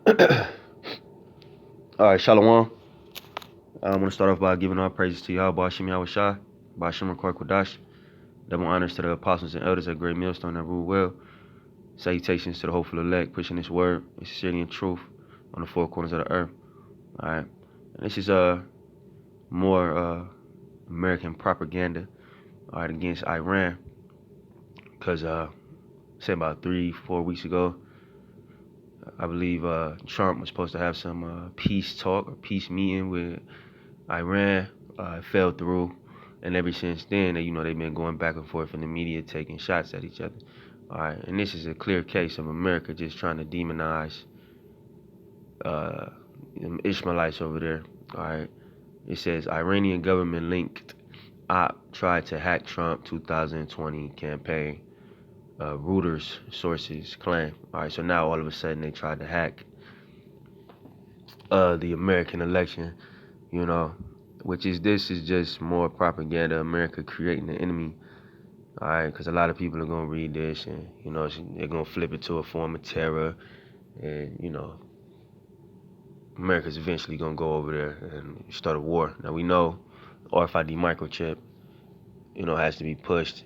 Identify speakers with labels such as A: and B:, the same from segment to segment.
A: All right, Shalom. I want to start off by giving all praises to Yahweh, Bashim Yahweh Shai, Bashim Rakar Kodash. Double honors to the apostles and elders at Great Millstone that rule well. Salutations to the hopeful elect, pushing this word, sincerity and truth on the four corners of the earth. All right. And this is more American propaganda, all right, against Iran. Because, say about 3-4 weeks ago, I believe Trump was supposed to have some peace talk or peace meeting with Iran. It fell through, and ever since then, they've been going back and forth in the media, taking shots at each other. All right, and this is a clear case of America just trying to demonize Ishmaelites over there. All right, it says Iranian government linked op tried to hack Trump 2020 campaign. Reuters sources claim. All right, so now all of a sudden they tried to hack the American election, this is just more propaganda, America creating an enemy, all right, because a lot of people are going to read this and, they're going to flip it to a form of terror, and, America's eventually going to go over there and start a war. Now, we know RFID microchip, has to be pushed.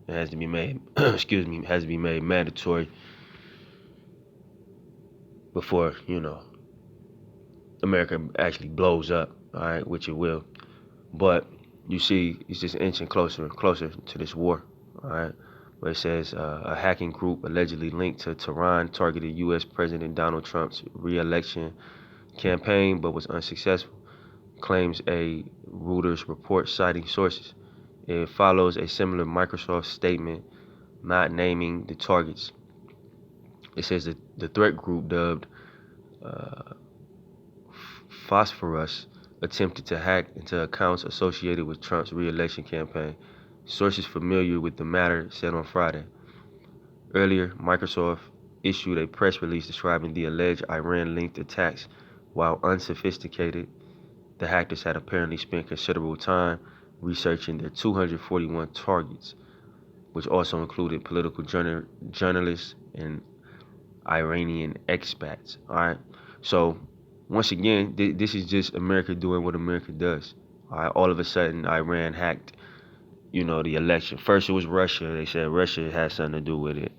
A: It has to be made, has to be made mandatory before, America actually blows up, all right, which it will. But you see, it's just inching closer and closer to this war, all right? Where it says a hacking group allegedly linked to Tehran targeted U.S. President Donald Trump's re-election campaign but was unsuccessful, claims a Reuters report citing sources. It follows a similar Microsoft statement not naming the targets. It says that the threat group dubbed Phosphorus attempted to hack into accounts associated with Trump's re-election campaign. Sources familiar with the matter said on Friday. Earlier, Microsoft issued a press release describing the alleged Iran-linked attacks. While unsophisticated, the hackers had apparently spent considerable time researching their 241 targets, which also included political journalists and Iranian expats. All right, so once again, this is just America doing what America does. All right, all of a sudden, Iran hacked, the election. First, it was Russia. They said Russia had something to do with it,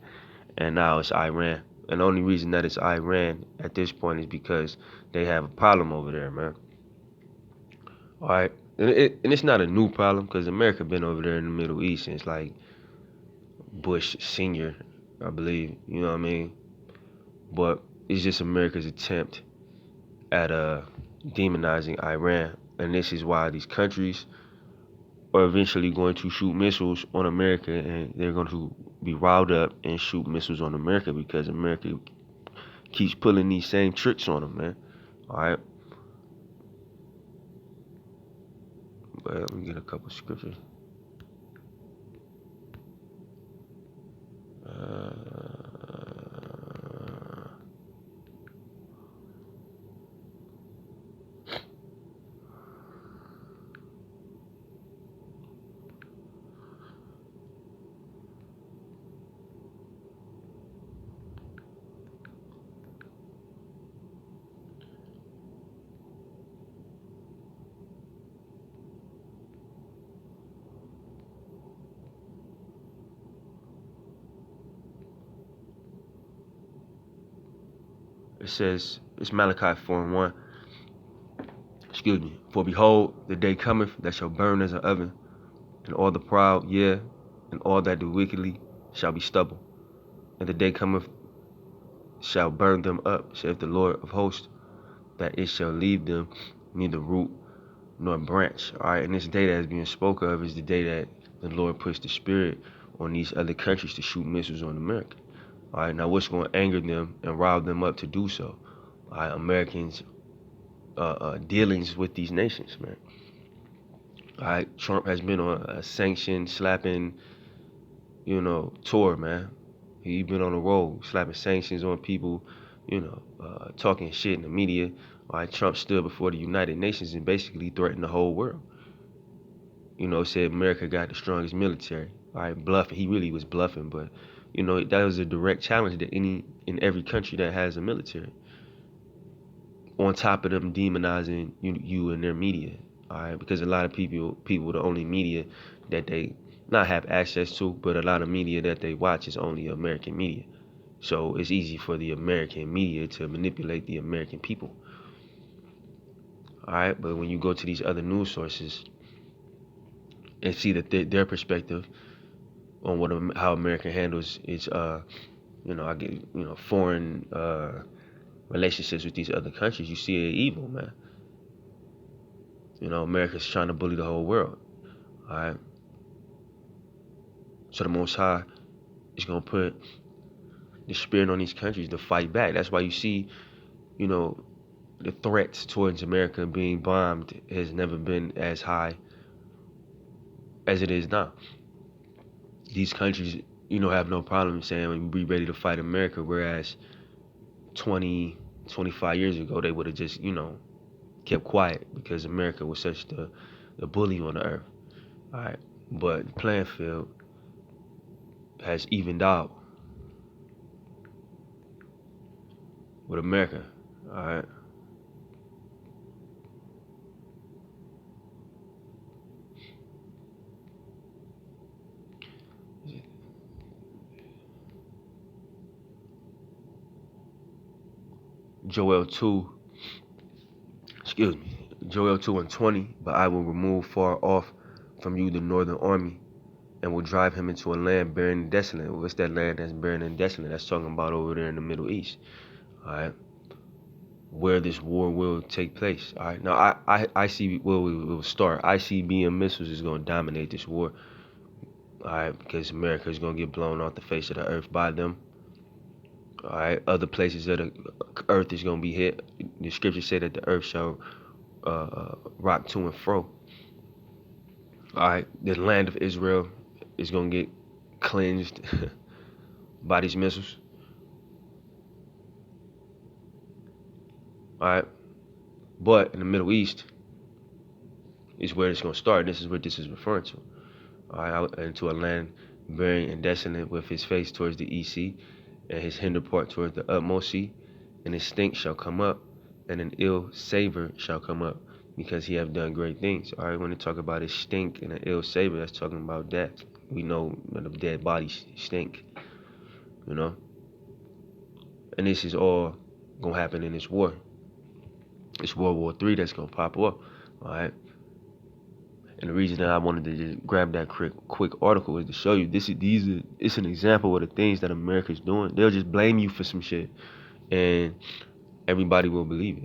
A: and now it's Iran. And the only reason that it's Iran at this point is because they have a problem over there, man. All right, and it's not a new problem because America been over there in the Middle East since like Bush Senior, I believe. You know what I mean? But it's just America's attempt at demonizing Iran, and this is why these countries are eventually going to shoot missiles on America, and they're going to be riled up and shoot missiles on America because America keeps pulling these same tricks on them, man. All right, but let me get a couple scriptures. It says, it's Malachi 4:1. Excuse me. For behold, the day cometh that shall burn as an oven, and all the proud, yea, and all that do wickedly shall be stubble. And the day cometh shall burn them up, saith the Lord of hosts, that it shall leave them neither root nor branch. All right, and this day that is being spoken of is the day that the Lord puts the spirit on these other countries to shoot missiles on America. All right, now what's going to anger them and rile them up to do so? All right, Americans' dealings with these nations, man. All right, Trump has been on a sanction slapping, tour, man. He's been on the road slapping sanctions on people, talking shit in the media. All right, Trump stood before the United Nations and basically threatened the whole world. Said America got the strongest military. All right, bluffing. He really was bluffing, but that was a direct challenge to any in every country that has a military. on top of them demonizing you and their media. All right, because a lot of people, the only media that they not have access to, but a lot of media that they watch is only American media. So it's easy for the American media to manipulate the American people. All right, but when you go to these other news sources and see that their perspective on how America handles its foreign relationships with these other countries, you see it evil, man. America's trying to bully the whole world. All right. So the Most High is gonna put the spirit on these countries to fight back. That's why you see, the threats towards America being bombed has never been as high as it is now. These countries, have no problem saying we ready to fight America, whereas 20, 25 years ago they would have just, kept quiet because America was such the bully on the earth. All right, but the playing field has evened out with America. All right. Joel 2, Joel 2:20, but I will remove far off from you the northern army and will drive him into a land barren and desolate. What's that land that's barren and desolate? That's talking about over there in the Middle East. All right. Where this war will take place. All right. Now, I see where we will start. ICBM missiles is going to dominate this war. All right. Because America is going to get blown off the face of the earth by them. All right. Other places of the earth is going to be hit. The scriptures say that the earth shall rock to and fro. All right. The land of Israel is going to get cleansed by these missiles. All right. But in the Middle East is where it's going to start. This is what this is referring to. All right. Into a land barren and desolate, with his face towards the east sea, and his hinder part towards the utmost sea. And his stink shall come up, and an ill savor shall come up, because he have done great things. All right. When they talk about his stink and an ill savor, that's talking about death. We know that the dead bodies stink. And this is all going to happen in this war. It's World War III that's going to pop up. All right. And the reason that I wanted to just grab that quick article is to show you it's an example of the things that America's doing. They'll just blame you for some shit, and everybody will believe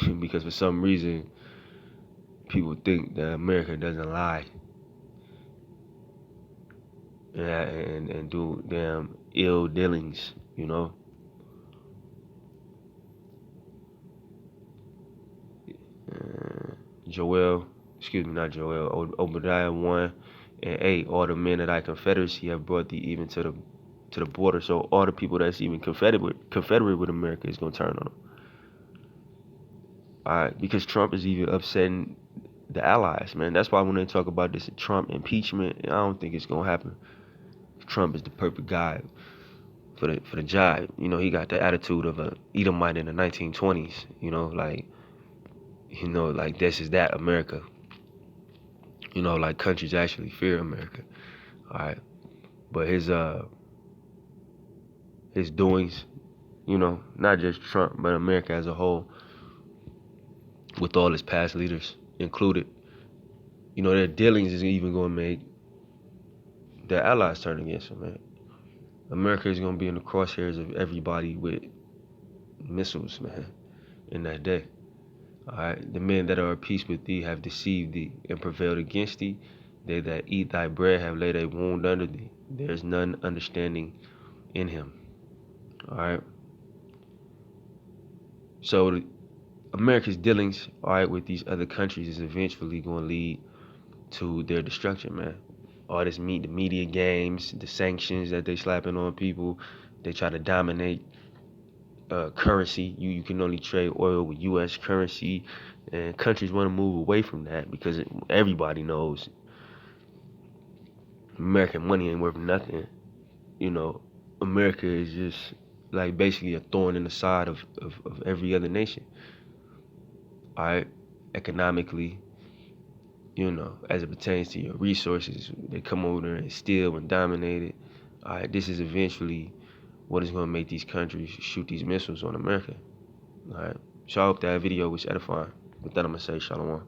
A: it. Because for some reason, people think that America doesn't lie and do damn ill dealings, Obadiah 1:8, all the men that I confederacy have brought thee even to the border. So all the people that's even confederate with America is gonna turn on them. All right, because Trump is even upsetting the allies, man. That's why when they talk about this Trump impeachment, I don't think it's gonna happen. Trump is the perfect guy for the job. He got the attitude of a Edomite in the 1920s. Like this is that America. Like countries actually fear America. All right, but his doings, not just Trump, but America as a whole, with all its past leaders included, their dealings is even going to make their allies turn against them, man. America is going to be in the crosshairs of everybody with missiles, man, in that day. All right, the men that are at peace with thee have deceived thee and prevailed against thee. They that eat thy bread have laid a wound under thee. There is none understanding in him. All right. So America's dealings, all right, with these other countries is eventually going to lead to their destruction, man. All this the media games, the sanctions that they slapping on people, they try to dominate currency. You can only trade oil with U.S. currency, and countries want to move away from that because everybody knows American money ain't worth nothing. America is just like basically a thorn in the side of every other nation. All right, economically, as it pertains to your resources, they come over there and steal and dominate it. All right, this is eventually what is going to make these countries shoot these missiles on America. All right, so I hope that video was edifying. With that, I'm going to say shalom.